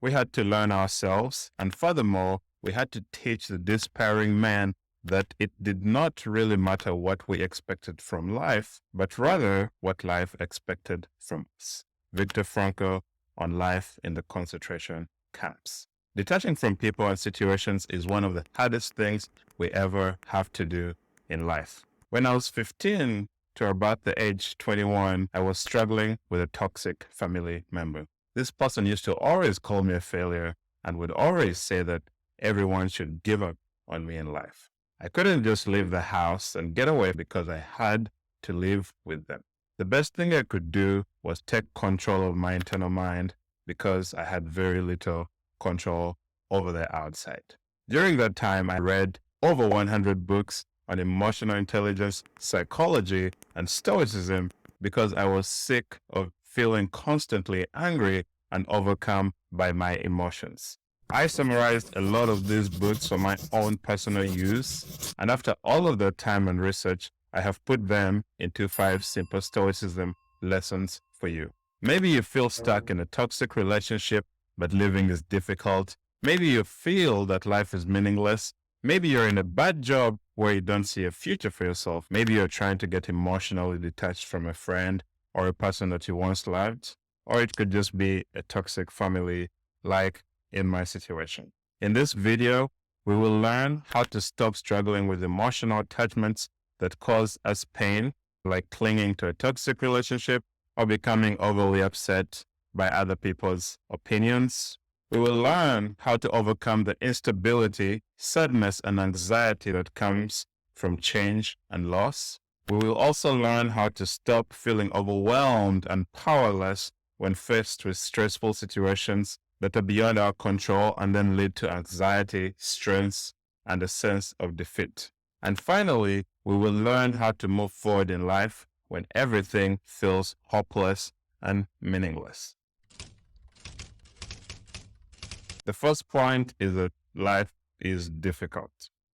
We had to learn ourselves, and furthermore, we had to teach the despairing man that it did not really matter what we expected from life, but rather what life expected from us. Viktor Frankl on life in the concentration camps. Detaching from people and situations is one of the hardest things we ever have to do in life. When I was 15 to about the age 21, I was struggling with a toxic family member. This person used to always call me a failure and would always say that everyone should give up on me in life. I couldn't just leave the house and get away because I had to live with them. The best thing I could do was take control of my internal mind because I had very little control over the outside. During that time, I read over 100 books on emotional intelligence, psychology, and stoicism because I was sick of feeling constantly angry and overcome by my emotions. I summarized a lot of these books for my own personal use, and after all of that time and research, I have put them into 5 simple stoicism lessons for you. Maybe you feel stuck in a toxic relationship, but living is difficult. Maybe you feel that life is meaningless. Maybe you're in a bad job where you don't see a future for yourself. Maybe you're trying to get emotionally detached from a friend or a person that you once loved. Or it could just be a toxic family, like in my situation. In this video, we will learn how to stop struggling with emotional attachments that cause us pain, like clinging to a toxic relationship or becoming overly upset by other people's opinions. We will learn how to overcome the instability, sadness, and anxiety that comes from change and loss. We will also learn how to stop feeling overwhelmed and powerless when faced with stressful situations that are beyond our control and then lead to anxiety, stress, and a sense of defeat. And finally, we will learn how to move forward in life when everything feels hopeless and meaningless. The first point is that life is difficult.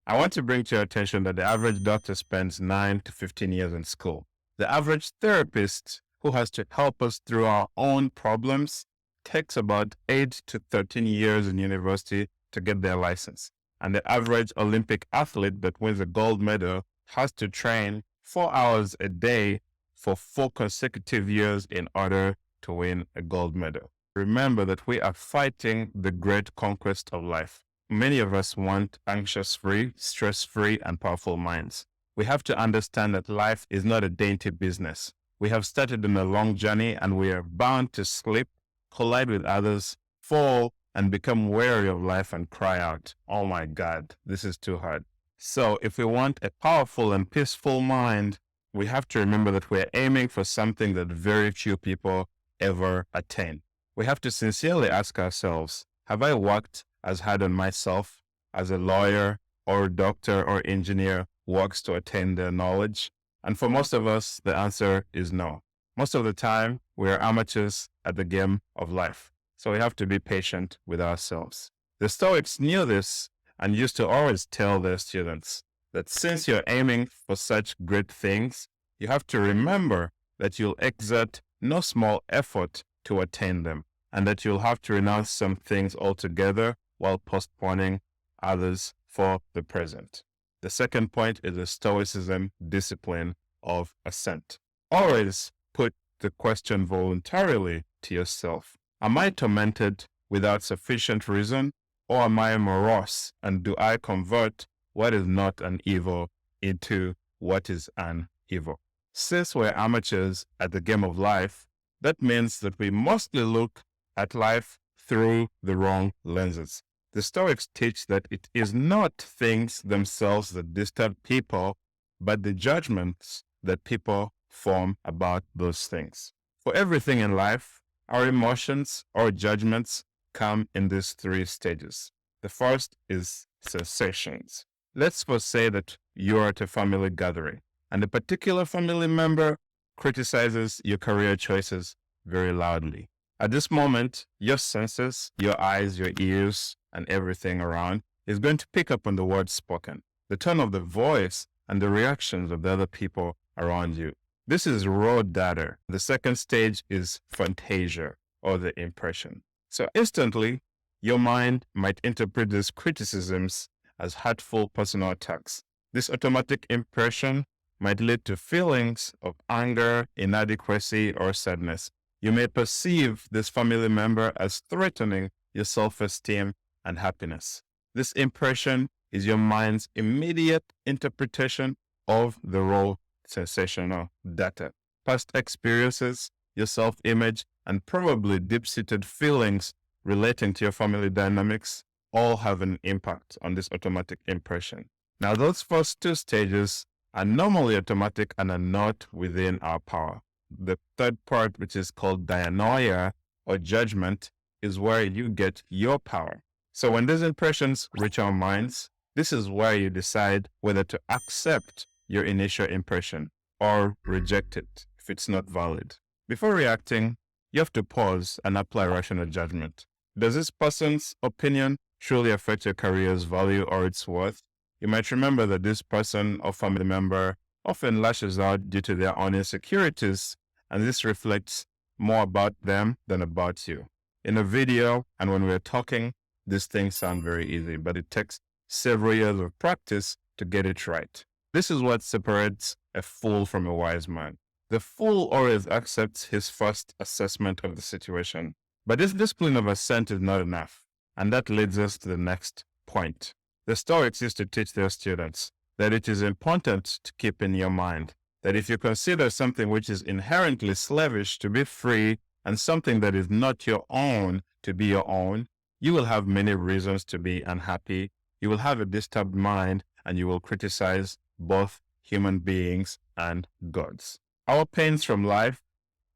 I want to bring to your attention that the average doctor spends 9 to 15 years in school. The average therapist who has to help us through our own problems takes about 8 to 13 years in university to get their license. And the average Olympic athlete that wins a gold medal has to train 4 hours a day for 4 consecutive years in order to win a gold medal. Remember that we are fighting the great conquest of life. Many of us want anxious-free, stress-free, and powerful minds. We have to understand that life is not a dainty business. We have started on a long journey and we are bound to slip, collide with others, fall, and become weary of life and cry out, "Oh my God, this is too hard." So if we want a powerful and peaceful mind, we have to remember that we're aiming for something that very few people ever attain. We have to sincerely ask ourselves, have I worked as hard on myself as a lawyer or a doctor or engineer works to attain their knowledge? And for most of us, the answer is no. Most of the time, we are amateurs at the game of life. So we have to be patient with ourselves. The Stoics knew this and used to always tell their students that since you're aiming for such great things, you have to remember that you'll exert no small effort to attain them, and that you'll have to renounce some things altogether while postponing others for the present. The second point is the Stoicism discipline of assent. Always put the question voluntarily to yourself. Am I tormented without sufficient reason, or am I morose, and do I convert what is not an evil into what is an evil? Since we're amateurs at the game of life, that means that we mostly look at life through the wrong lenses. The Stoics teach that it is not things themselves that disturb people, but the judgments that people form about those things. For everything in life, our emotions or judgments come in these 3 stages. The first is sensations. Let's suppose say that you're at a family gathering and a particular family member criticizes your career choices very loudly. At this moment, your senses, your eyes, your ears, and everything around is going to pick up on the words spoken, the tone of the voice, and the reactions of the other people around you. This is raw data. The second stage is Phantasia, or the impression. So instantly, Your mind might interpret these criticisms as hurtful personal attacks. This automatic impression might lead to feelings of anger, inadequacy, or sadness. You may perceive this family member as threatening your self-esteem and happiness. This impression is your mind's immediate interpretation of the raw sensational data. Past experiences, your self-image, and probably deep-seated feelings relating to your family dynamics all have an impact on this automatic impression. Now, those first two stages are normally automatic and are not within our power. The third part, which is called Dianoia or judgment, is where you get your power. So when these impressions reach our minds, this is where you decide whether to accept your initial impression or reject it if it's not valid. Before reacting, you have to pause and apply rational judgment. Does this person's opinion truly affect your career's value or its worth? You might remember that this person or family member often lashes out due to their own insecurities, and this reflects more about them than about you. In a video and when we're talking, these things sound very easy, but it takes several years of practice to get it right. This is what separates a fool from a wise man. The fool always accepts his first assessment of the situation, but this discipline of assent is not enough, and that leads us to the next point. The Stoics used to teach their students that it is important to keep in your mind that if you consider something which is inherently slavish to be free and something that is not your own to be your own, you will have many reasons to be unhappy, you will have a disturbed mind, and you will criticize both human beings and gods. Our pains from life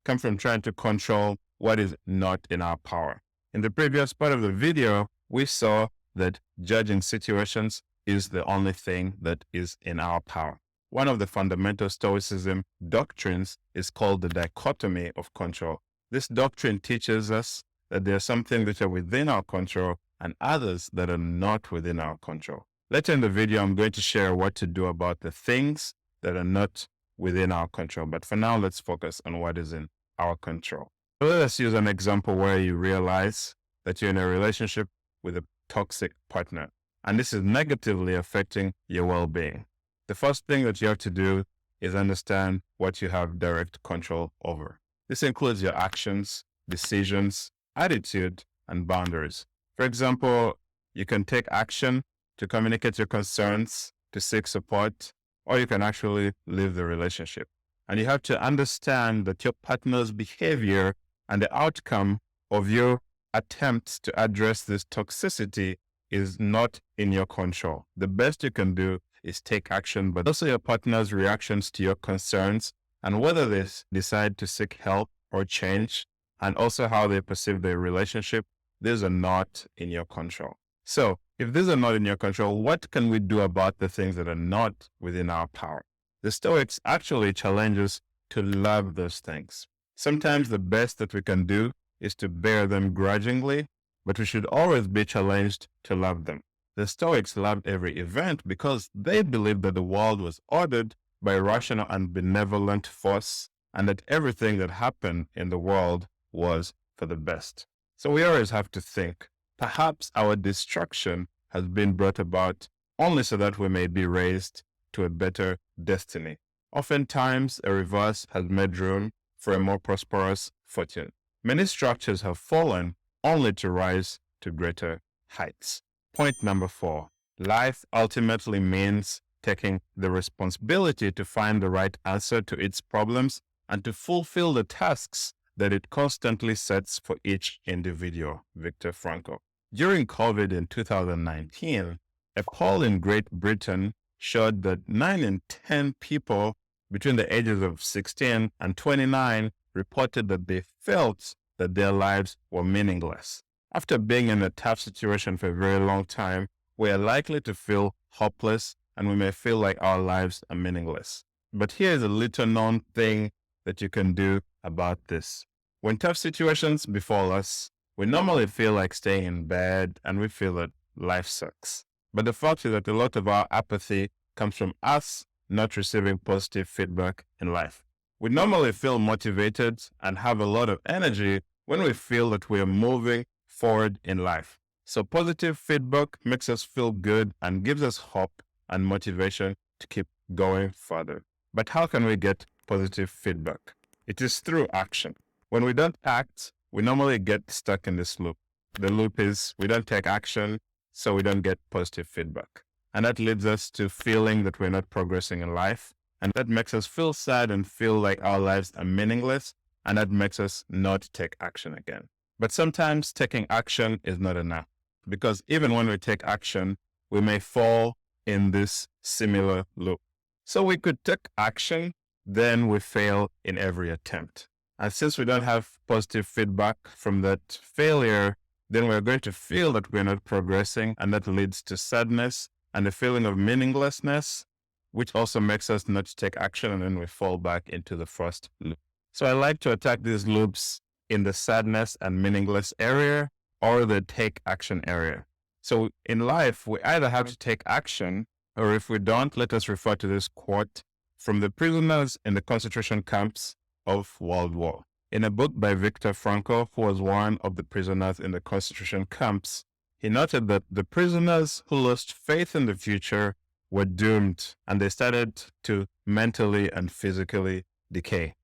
come from trying to control what is not in our power. In the previous part of the video, we saw that judging situations is the only thing that is in our power. One of the fundamental Stoicism doctrines is called the Dichotomy of Control. This doctrine teaches us that there are some things that are within our control and others that are not within our control. Later in the video, I'm going to share what to do about the things that are not within our control. But for now, let's focus on what is in our control. So let us use an example where you realize that you're in a relationship with a toxic partner, and this is negatively affecting your well-being. The first thing that you have to do is understand what you have direct control over. This includes your actions, decisions, attitude, and boundaries. For example, you can take action to communicate your concerns, to seek support, or you can actually leave the relationship. And you have to understand that your partner's behavior and the outcome of your attempts to address this toxicity is not in your control. The best you can do is take action, but also your partner's reactions to your concerns and whether they decide to seek help or change, and also how they perceive their relationship, these are not in your control. So if these are not in your control, what can we do about the things that are not within our power? The Stoics actually challenge us to love those things. Sometimes the best that we can do is to bear them grudgingly, but we should always be challenged to love them. The Stoics loved every event because they believed that the world was ordered by a rational and benevolent force, and that everything that happened in the world was for the best. So we always have to think, perhaps our destruction has been brought about only so that we may be raised to a better destiny. Oftentimes, a reverse has made room for a more prosperous fortune. Many structures have fallen only to rise to greater heights. Point number 4. Life ultimately means taking the responsibility to find the right answer to its problems and to fulfill the tasks that it constantly sets for each individual. Viktor Frankl. During COVID in 2019, a poll in Great Britain showed that 9 in 10 people between the ages of 16 and 29 reported that they felt that their lives were meaningless. After being in a tough situation for a very long time, we are likely to feel hopeless and we may feel like our lives are meaningless. But here is a little known thing that you can do about this. When tough situations befall us, we normally feel like staying in bed and we feel that life sucks. But the fact is that a lot of our apathy comes from us not receiving positive feedback in life. We normally feel motivated and have a lot of energy when we feel that we are moving forward in life. So positive feedback makes us feel good and gives us hope and motivation to keep going further. But how can we get positive feedback? It is through action. When we don't act, we normally get stuck in this loop. The loop is we don't take action, so we don't get positive feedback. And that leads us to feeling that we're not progressing in life. And that makes us feel sad and feel like our lives are meaningless. And that makes us not take action again. But sometimes taking action is not enough, because even when we take action, we may fall in this similar loop. So we could take action, then we fail in every attempt. And since we don't have positive feedback from that failure, then we're going to feel that we're not progressing, and that leads to sadness and a feeling of meaninglessness, which also makes us not take action, and then we fall back into the first loop. So I like to attack these loops in the sadness and meaningless area or the take action area. So in life, we either have to take action, or if we don't, let us refer to this quote from the prisoners in the concentration camps of World War. In a book by Viktor Frankl, who was one of the prisoners in the concentration camps, he noted that the prisoners who lost faith in the future were doomed, and they started to mentally and physically decay.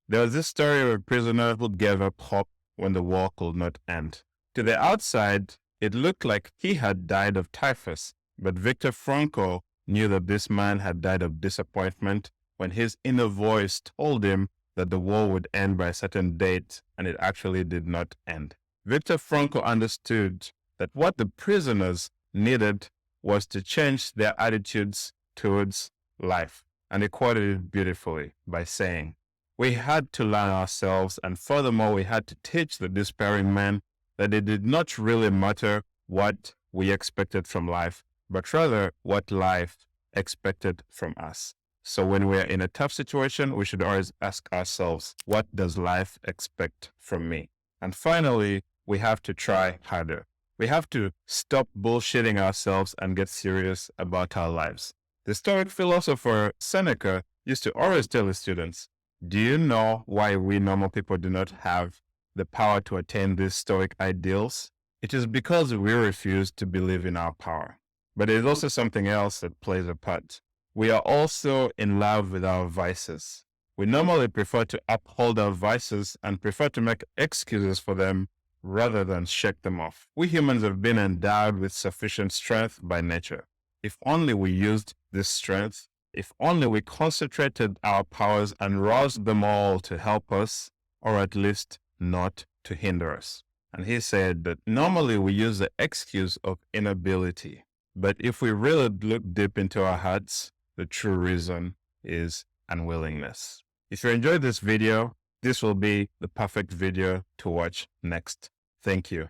There was this story of a prisoner who gave up hope when the war could not end. To the outside, it looked like he had died of typhus, but Viktor Frankl knew that this man had died of disappointment when his inner voice told him that the war would end by a certain date, and it actually did not end. Viktor Frankl understood that what the prisoners needed was to change their attitudes towards life. And he quoted it beautifully by saying, "We had to learn ourselves, and furthermore, we had to teach the despairing man that it did not really matter what we expected from life, but rather what life expected from us." So when we're in a tough situation, we should always ask ourselves, what does life expect from me? And finally, we have to try harder. We have to stop bullshitting ourselves and get serious about our lives. The Stoic philosopher Seneca used to always tell his students, do you know why we normal people do not have the power to attain these Stoic ideals? It is because we refuse to believe in our power. But there is also something else that plays a part. We are also in love with our vices. We normally prefer to uphold our vices and prefer to make excuses for them rather than shake them off. We humans have been endowed with sufficient strength by nature. If only we used this strength, if only we concentrated our powers and roused them all to help us, or at least not to hinder us. And he said that normally we use the excuse of inability. But if we really look deep into our hearts, the true reason is unwillingness. If you enjoyed this video, this will be the perfect video to watch next. Thank you.